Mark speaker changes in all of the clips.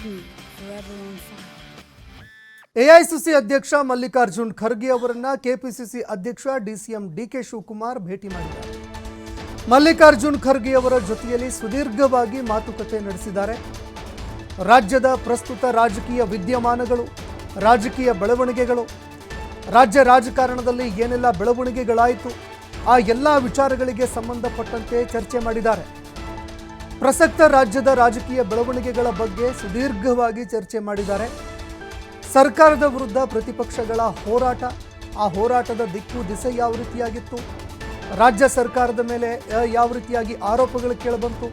Speaker 1: hidden, forever on fire.
Speaker 2: AICC ಅಧ್ಯಕ್ಷ ಮಲ್ಲಿಕಾರ್ಜುನ್ ಖರ್ಗೆ ಅವರನ್ನ KPCC ಅಧ್ಯಕ್ಷ ಡಿಸಿಎಂ ಡಿಕೆ ಶಿವಕುಮಾರ್ ಭೇಟಿ ಮಾಡಿದ್ದಾರೆ. ಮಲ್ಲಿಕಾರ್ಜುನ್ ಖರ್ಗೆ ಅವರ ಜೊತೆಯಲ್ಲಿ ಸುದೀರ್ಘವಾಗಿ ಮಾತುಕತೆ ನಡೆಸಿದ್ದಾರೆ. ರಾಜ್ಯದ ಪ್ರಸ್ತುತ ರಾಜಕೀಯ ವಿದ್ಯಮಾನಗಳು, ರಾಜಕೀಯ ಬೆಳವಣಿಗೆಗಳು, ರಾಜ್ಯ ರಾಜಕಾರಣದಲ್ಲಿ ಏನೆಲ್ಲ ಬೆಳವಣಿಗೆಗಳಾಯಿತು ಆ ಎಲ್ಲ ವಿಚಾರಗಳಿಗೆ ಸಂಬಂಧಪಟ್ಟಂತೆ ಚರ್ಚೆ ಮಾಡಿದ್ದಾರೆ. ಪ್ರಸಕ್ತ ರಾಜ್ಯದ ರಾಜಕೀಯ ಬೆಳವಣಿಗೆಗಳ ಬಗ್ಗೆ ಸುದೀರ್ಘವಾಗಿ ಚರ್ಚೆ ಮಾಡಿದ್ದಾರೆ. ಸರ್ಕಾರದ ವಿರುದ್ಧ ಪ್ರತಿಪಕ್ಷಗಳ ಹೋರಾಟ, ಆ ಹೋರಾಟದ ದಿಕ್ಕು ದಿಸೆ ಯಾವ ರೀತಿಯಾಗಿತ್ತು, ರಾಜ್ಯ ಸರ್ಕಾರದ ಮೇಲೆ ಯಾವ ರೀತಿಯಾಗಿ ಆರೋಪಗಳು ಕೇಳಿಬಂತು,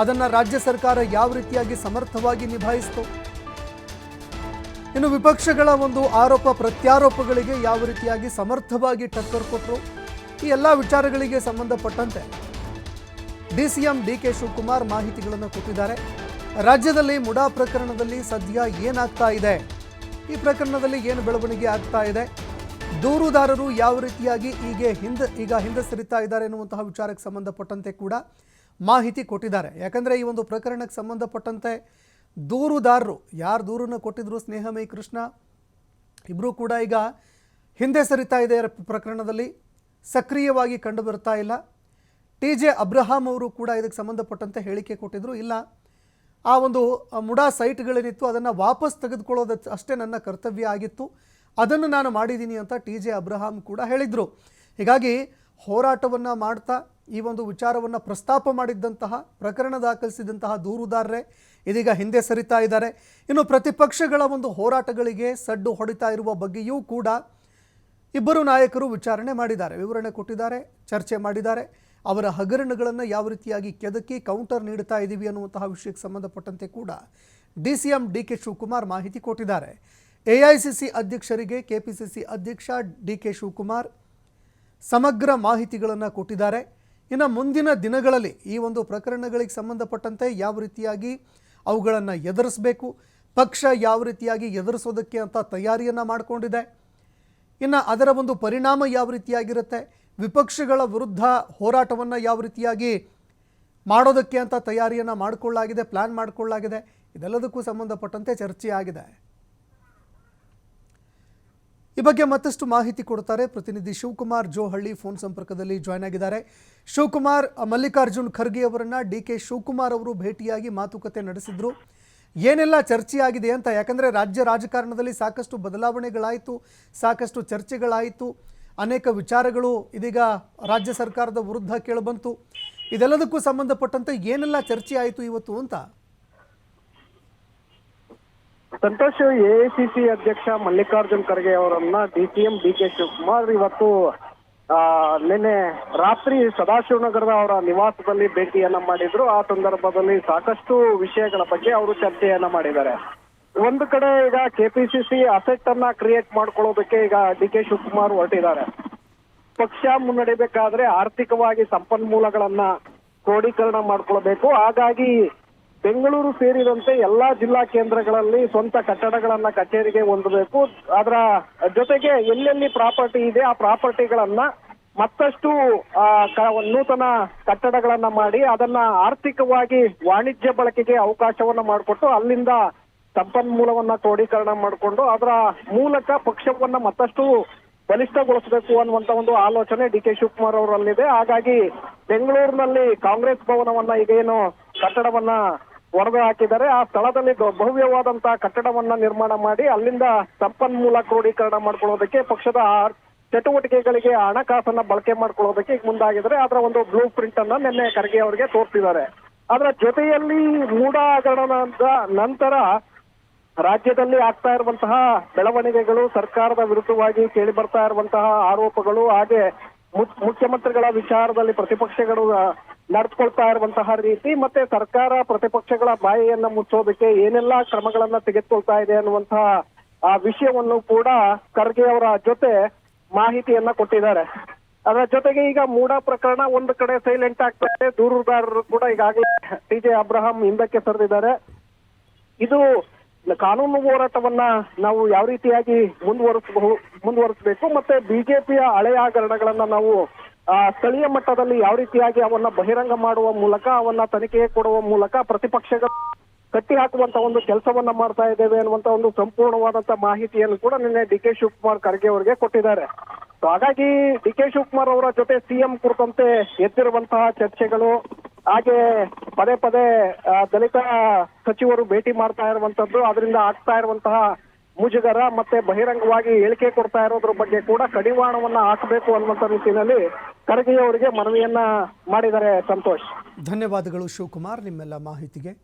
Speaker 2: ಅದನ್ನು ರಾಜ್ಯ ಸರ್ಕಾರ ಯಾವ ರೀತಿಯಾಗಿ ಸಮರ್ಥವಾಗಿ ನಿಭಾಯಿಸಿತು, ಇನ್ನು ವಿಪಕ್ಷಗಳ ಒಂದು ಆರೋಪ ಪ್ರತ್ಯಾರೋಪಗಳಿಗೆ ಯಾವ ರೀತಿಯಾಗಿ ಸಮರ್ಥವಾಗಿ ಟಕ್ಕರ್ ಕೊಟ್ಟರು, ಈ ಎಲ್ಲ ವಿಚಾರಗಳಿಗೆ ಸಂಬಂಧಪಟ್ಟಂತೆ ಡಿಸಿಎಂ ಡಿಕೆ ಶಿವಕುಮಾರ್ ಮಾಹಿತಿಗಳನ್ನು ಕೊಟ್ಟಿದ್ದಾರೆ. ರಾಜ್ಯದಲ್ಲಿ ಮುಡಾ ಪ್ರಕರಣದಲ್ಲಿ ಸದ್ಯ ಏನಾಗ್ತಾ ಇದೆ, ಈ ಪ್ರಕರಣದಲ್ಲಿ ಏನು ಬೆಳವಣಿಗೆ ಆಗ್ತಾ ಇದೆ, ದೂರುದಾರರು ಯಾವ ರೀತಿಯಾಗಿ ಈಗ ಹಿಂದೆ ಸರಿತಾ ಇದ್ದಾರೆ ಎನ್ನುವಂತಹ ವಿಚಾರಕ್ಕೆ ಸಂಬಂಧಪಟ್ಟಂತೆ ಕೂಡ ಮಾಹಿತಿ ಕೊಟ್ಟಿದ್ದಾರೆ. ಯಾಕಂದರೆ ಈ ಒಂದು ಪ್ರಕರಣಕ್ಕೆ ಸಂಬಂಧಪಟ್ಟಂತೆ ದೂರುದಾರರು ಯಾರು ದೂರನ್ನು ಕೊಟ್ಟಿದ್ರು, ಸ್ನೇಹಮಯಿ ಕೃಷ್ಣ ಇಬ್ಬರೂ ಕೂಡ ಈಗ ಹಿಂದೆ ಸರಿತಾ ಇದೆ ಪ್ರಕರಣದಲ್ಲಿ, ಸಕ್ರಿಯವಾಗಿ ಕಂಡು ಬರ್ತಾ ಇಲ್ಲ. ಟಿ.ಜೆ. ಅಬ್ರಹಾಂ ಅವರು ಕೂಡ ಇದಕ್ಕೆ ಸಂಬಂಧಪಟ್ಟಂತೆ ಹೇಳಿಕೆ ಕೊಟ್ಟಿದ್ರು. ಇಲ್ಲ, ಆ ಒಂದು ಮುಡಾ ಸೈಟ್ಗಳೇನಿತ್ತು ಅದನ್ನು ವಾಪಸ್ ತೆಗೆದುಕೊಳ್ಳೋದು ಅಷ್ಟೇ ನನ್ನ ಕರ್ತವ್ಯ ಆಗಿತ್ತು, ಅದನ್ನು ನಾನು ಮಾಡಿದ್ದೀನಿ ಅಂತ ಟಿ.ಜೆ. ಅಬ್ರಹಾಂ ಕೂಡ ಹೇಳಿದರು. ಹೀಗಾಗಿ ಹೋರಾಟವನ್ನು ಮಾಡ್ತಾ ಈ ಒಂದು ವಿಚಾರವನ್ನು ಪ್ರಸ್ತಾಪ ಮಾಡಿದ್ದಂತಹ, ಪ್ರಕರಣ ದಾಖಲಿಸಿದಂತಹ ದೂರುದಾರರೇ ಇದೀಗ ಹಿಂದೆ ಸರಿತಾ ಇದ್ದಾರೆ. ಇನ್ನು ಪ್ರತಿಪಕ್ಷಗಳ ಒಂದು ಹೋರಾಟಗಳಿಗೆ ಸಡ್ಡು ಹೊಡಿತಾ ಇರುವ ಬಗ್ಗೆಯೂ ಕೂಡ ಇಬ್ಬರು ನಾಯಕರು ವಿಚಾರಣೆ ಮಾಡಿದ್ದಾರೆ, ವಿವರಣೆ ಕೊಟ್ಟಿದ್ದಾರೆ, ಚರ್ಚೆ ಮಾಡಿದ್ದಾರೆ. ಅವರ ಹಗರಣಗಳನ್ನು ಯಾವ ರೀತಿಯಾಗಿ ಕೆದಕಿ ಕೌಂಟರ್ ನೀಡುತ್ತಾ ಇದ್ದೀವಿ ಅನ್ನುವಂತಹ ವಿಷಯಕ್ಕೆ ಸಂಬಂಧಪಟ್ಟಂತೆ ಕೂಡ ಡಿಸಿಎಂ ಡಿಕೆ ಶಿವಕುಮಾರ್ ಮಾಹಿತಿ ಕೊಟ್ಟಿದ್ದಾರೆ. ಎಐಸಿಸಿ ಅಧ್ಯಕ್ಷರಿಗೆ ಕೆಪಿಸಿಸಿ ಅಧ್ಯಕ್ಷ ಡಿಕೆ ಶಿವಕುಮಾರ್ ಸಮಗ್ರ ಮಾಹಿತಿಗಳನ್ನು ಕೊಟ್ಟಿದ್ದಾರೆ. ಇನ್ನು ಮುಂದಿನ ದಿನಗಳಲ್ಲಿ ಈ ಒಂದು ಪ್ರಕರಣಗಳಿಗೆ ಸಂಬಂಧಪಟ್ಟಂತೆ ಯಾವ ರೀತಿಯಾಗಿ ಅವುಗಳನ್ನು ಎದುರಿಸಬೇಕು, ಪಕ್ಷ ಯಾವ ರೀತಿಯಾಗಿ ಎದುರಿಸೋದಕ್ಕೆ ಅಂತ ತಯಾರಿಯನ್ನು ಮಾಡಿಕೊಂಡಿದೆ, ಇನ್ನು ಅದರ ಒಂದು ಪರಿಣಾಮ ಯಾವ ರೀತಿಯಾಗಿರುತ್ತೆ, ವಿಪಕ್ಷಗಳ ವಿರುದ್ಧ ಹೋರಾಟವನ್ನು ಯಾವ ರೀತಿಯಾಗಿ ಮಾಡೋದಕ್ಕೆ ಅಂತ ತಯಾರಿಯನ್ನು ಮಾಡಿಕೊಳ್ಳಲಾಗಿದೆ, ಪ್ಲ್ಯಾನ್ ಮಾಡಿಕೊಳ್ಳಲಾಗಿದೆ, ಇದೆಲ್ಲದಕ್ಕೂ ಸಂಬಂಧಪಟ್ಟಂತೆ ಚರ್ಚೆ ಆಗಿದೆ. ಈ ಬಗ್ಗೆ ಮತ್ತಷ್ಟು ಮಾಹಿತಿ ಕೊಡ್ತಾರೆ ಪ್ರತಿನಿಧಿ ಶಿವಕುಮಾರ್ ಜೋಹಳ್ಳಿ, ಫೋನ್ ಸಂಪರ್ಕದಲ್ಲಿ ಜಾಯ್ನ್ ಆಗಿದ್ದಾರೆ. ಶಿವಕುಮಾರ್, ಮಲ್ಲಿಕಾರ್ಜುನ್ ಖರ್ಗೆ ಅವರನ್ನು ಡಿಕೆ ಶಿವಕುಮಾರ್ ಅವರು ಭೇಟಿಯಾಗಿ ಮಾತುಕತೆ ನಡೆಸಿದ್ರು, ಏನೆಲ್ಲ ಚರ್ಚೆಯಾಗಿದೆ ಅಂತ. ಯಾಕಂದರೆ ರಾಜ್ಯ ರಾಜಕಾರಣದಲ್ಲಿ ಸಾಕಷ್ಟು ಬದಲಾವಣೆಗಳಾಯಿತು, ಸಾಕಷ್ಟು ಚರ್ಚೆಗಳಾಯಿತು, ಅನೇಕ ವಿಚಾರಗಳು ಇದೀಗ ರಾಜ್ಯ ಸರ್ಕಾರದ ವಿರುದ್ಧ ಕೇಳಿಬಂತು. ಇದೆಲ್ಲದಕ್ಕೂ ಸಂಬಂಧಪಟ್ಟಂತೆ ಏನೆಲ್ಲ ಚರ್ಚೆ ಆಯಿತು ಇವತ್ತು ಅಂತ?
Speaker 3: ಸಂತೋಷ್, ಎಐಸಿಸಿ ಅಧ್ಯಕ್ಷ ಮಲ್ಲಿಕಾರ್ಜುನ್ ಖರ್ಗೆ ಅವರನ್ನ ಡಿಸಿಎಂ ಡಿಕೆ ಶಿವಕುಮಾರ್ ಇವತ್ತು ನಿನ್ನೆ ರಾತ್ರಿ ಸದಾಶಿವನಗರದ ಅವರ ನಿವಾಸದಲ್ಲಿ ಭೇಟಿಯನ್ನ ಮಾಡಿದ್ರು. ಆ ಸಂದರ್ಭದಲ್ಲಿ ಸಾಕಷ್ಟು ವಿಷಯಗಳ ಬಗ್ಗೆ ಅವರು ಚರ್ಚೆಯನ್ನ ಮಾಡಿದ್ದಾರೆ. ಒಂದು ಕಡೆ ಈಗ ಕೆಪಿಸಿಸಿ ಅಸೆಟ್ ಅನ್ನ ಕ್ರಿಯೇಟ್ ಮಾಡ್ಕೊಳ್ಳೋದಕ್ಕೆ ಈಗ ಡಿಕೆ ಶಿವಕುಮಾರ್ ಹೊರಟಿದ್ದಾರೆ. ಪಕ್ಷ ಮುನ್ನಡೆಯಬೇಕಾದ್ರೆ ಆರ್ಥಿಕವಾಗಿ ಸಂಪನ್ಮೂಲಗಳನ್ನ ಕ್ರೋಢೀಕರಣ ಮಾಡ್ಕೊಳ್ಬೇಕು. ಹಾಗಾಗಿ ಬೆಂಗಳೂರು ಸೇರಿದಂತೆ ಎಲ್ಲಾ ಜಿಲ್ಲಾ ಕೇಂದ್ರಗಳಲ್ಲಿ ಸ್ವಂತ ಕಟ್ಟಡಗಳನ್ನ ಕಚೇರಿಗೆ ಹೊಂದಬೇಕು. ಅದರ ಜೊತೆಗೆ ಎಲ್ಲೆಲ್ಲಿ ಪ್ರಾಪರ್ಟಿ ಇದೆ ಆ ಪ್ರಾಪರ್ಟಿಗಳನ್ನ ಮತ್ತಷ್ಟು ನೂತನ ಕಟ್ಟಡಗಳನ್ನ ಮಾಡಿ ಅದನ್ನ ಆರ್ಥಿಕವಾಗಿ ವಾಣಿಜ್ಯ ಬಳಕೆಗೆ ಅವಕಾಶವನ್ನ ಮಾಡಿಕೊಟ್ಟು ಅಲ್ಲಿಂದ ಸಂಪನ್ಮೂಲವನ್ನ ಕ್ರೋಢೀಕರಣ ಮಾಡಿಕೊಂಡು ಅದರ ಮೂಲಕ ಪಕ್ಷವನ್ನ ಮತ್ತಷ್ಟು ಬಲಿಷ್ಠಗೊಳಿಸಬೇಕು ಅನ್ನುವಂತ ಒಂದು ಆಲೋಚನೆ ಡಿಕೆ ಶಿವಕುಮಾರ್ ಅವರಲ್ಲಿದೆ. ಹಾಗಾಗಿ ಬೆಂಗಳೂರಿನಲ್ಲಿ ಕಾಂಗ್ರೆಸ್ ಭವನವನ್ನ ಈಗೇನು ಕಟ್ಟಡವನ್ನ ಹೊರಗೆ ಹಾಕಿದ್ದಾರೆ, ಆ ಸ್ಥಳದಲ್ಲಿ ಭವ್ಯವಾದಂತಹ ಕಟ್ಟಡವನ್ನ ನಿರ್ಮಾಣ ಮಾಡಿ ಅಲ್ಲಿಂದ ಸಂಪನ್ಮೂಲ ಕ್ರೋಢೀಕರಣ ಮಾಡ್ಕೊಳ್ಳೋದಕ್ಕೆ, ಪಕ್ಷದ ಚಟುವಟಿಕೆಗಳಿಗೆ ಹಣಕಾಸನ್ನ ಬಳಕೆ ಮಾಡ್ಕೊಳ್ಳೋದಕ್ಕೆ ಈಗ ಮುಂದಾಗಿದ್ದಾರೆ. ಅದರ ಒಂದು ಬ್ಲೂ ಪ್ರಿಂಟ್ ಅನ್ನ ನಿನ್ನೆ ಖರ್ಗೆ ಅವರಿಗೆ ತೋರಿಸಿದ್ದಾರೆ. ಅದರ ಜೊತೆಯಲ್ಲಿ ಮೂಡಾ ಹಗರಣದ ನಂತರ ರಾಜ್ಯದಲ್ಲಿ ಆಗ್ತಾ ಇರುವಂತಹ ಬೆಳವಣಿಗೆಗಳು, ಸರ್ಕಾರದ ವಿರುದ್ಧವಾಗಿ ಕೇಳಿ ಬರ್ತಾ ಇರುವಂತಹ ಆರೋಪಗಳು, ಹಾಗೆ ಮುಖ್ಯಮಂತ್ರಿಗಳ ವಿಚಾರದಲ್ಲಿ ಪ್ರತಿಪಕ್ಷಗಳು ನಡೆದುಕೊಳ್ತಾ ಇರುವಂತಹ ರೀತಿ, ಮತ್ತೆ ಸರ್ಕಾರ ಪ್ರತಿಪಕ್ಷಗಳ ಬಾಯಿಯನ್ನ ಮುಚ್ಚೋದಕ್ಕೆ ಏನೆಲ್ಲ ಕ್ರಮಗಳನ್ನ ತೆಗೆದುಕೊಳ್ತಾ ಇದೆ ಅನ್ನುವಂತಹ ಆ ವಿಷಯವನ್ನು ಕೂಡ ಖರ್ಗೆ ಅವರ ಜೊತೆ ಮಾಹಿತಿಯನ್ನ ಕೊಟ್ಟಿದ್ದಾರೆ. ಅದರ ಜೊತೆಗೆ ಈಗ ಮೂಡಾ ಪ್ರಕರಣ ಒಂದು ಕಡೆ ಸೈಲೆಂಟ್ ಆಗ್ತಾ ಇದೆ. ದೂರುದಾರರು ಕೂಡ ಈಗಾಗಲೇ ಟಿ.ಜೆ. ಅಬ್ರಹಾಂ ಹಿಂದಕ್ಕೆ ಸರಿದಿದ್ದಾರೆ. ಇದು ಕಾನೂನು ಹೋರಾಟವನ್ನ ನಾವು ಯಾವ ರೀತಿಯಾಗಿ ಮುಂದುವರಿಸಬೇಕು, ಮತ್ತೆ ಬಿಜೆಪಿಯ ಹಳೆಯ ಹಗರಣಗಳನ್ನ ನಾವು ಸ್ಥಳೀಯ ಮಟ್ಟದಲ್ಲಿ ಯಾವ ರೀತಿಯಾಗಿ ಅವನ್ನ ಬಹಿರಂಗ ಮಾಡುವ ಮೂಲಕ, ಅವನ್ನ ತನಿಖೆಗೆ ಕೊಡುವ ಮೂಲಕ ಪ್ರತಿಪಕ್ಷಗಳು ಕಟ್ಟಿ ಹಾಕುವಂತ ಒಂದು ಕೆಲಸವನ್ನ ಮಾಡ್ತಾ ಇದ್ದೇವೆ ಅನ್ನುವಂತ ಒಂದು ಸಂಪೂರ್ಣವಾದಂತ ಮಾಹಿತಿಯನ್ನು ಕೂಡ ನಿನ್ನೆ ಡಿ ಕೆ ಶಿವಕುಮಾರ್ ಖರ್ಗೆ ಅವರಿಗೆ ಕೊಟ್ಟಿದ್ದಾರೆ. ಸೊ ಹಾಗಾಗಿ ಡಿ ಕೆ ಶಿವಕುಮಾರ್ ಅವರ ಜೊತೆ ಸಿಎಂ ಕುರಿತಂತೆ ಎದ್ದಿರುವಂತಹ ಚರ್ಚೆಗಳು, ಹಾಗೆ ಪದೇ ಪದೇ ದಲಿತ ಸಚಿವರು ಭೇಟಿ ಮಾಡ್ತಾ ಇರುವಂತದ್ದು, ಅದರಿಂದ ಆಗ್ತಾ ಇರುವಂತಹ ಮುಜುಗರ ಮತ್ತೆ ಬಹಿರಂಗವಾಗಿ ಹೇಳಿಕೆ ಕೊಡ್ತಾ ಇರೋದ್ರ ಬಗ್ಗೆ ಕೂಡ ಕಡಿವಾಣವನ್ನ ಹಾಕಬೇಕು ಅನ್ನುವಂತ ನಿಟ್ಟಿನಲ್ಲಿ ಖರ್ಗೆ ಅವರಿಗೆ ಮನವಿಯನ್ನ ಮಾಡಿದ್ದಾರೆ. ಸಂತೋಷ್,
Speaker 2: ಧನ್ಯವಾದಗಳು ಶಿವಕುಮಾರ್ ನಿಮ್ಮೆಲ್ಲ ಮಾಹಿತಿಗೆ.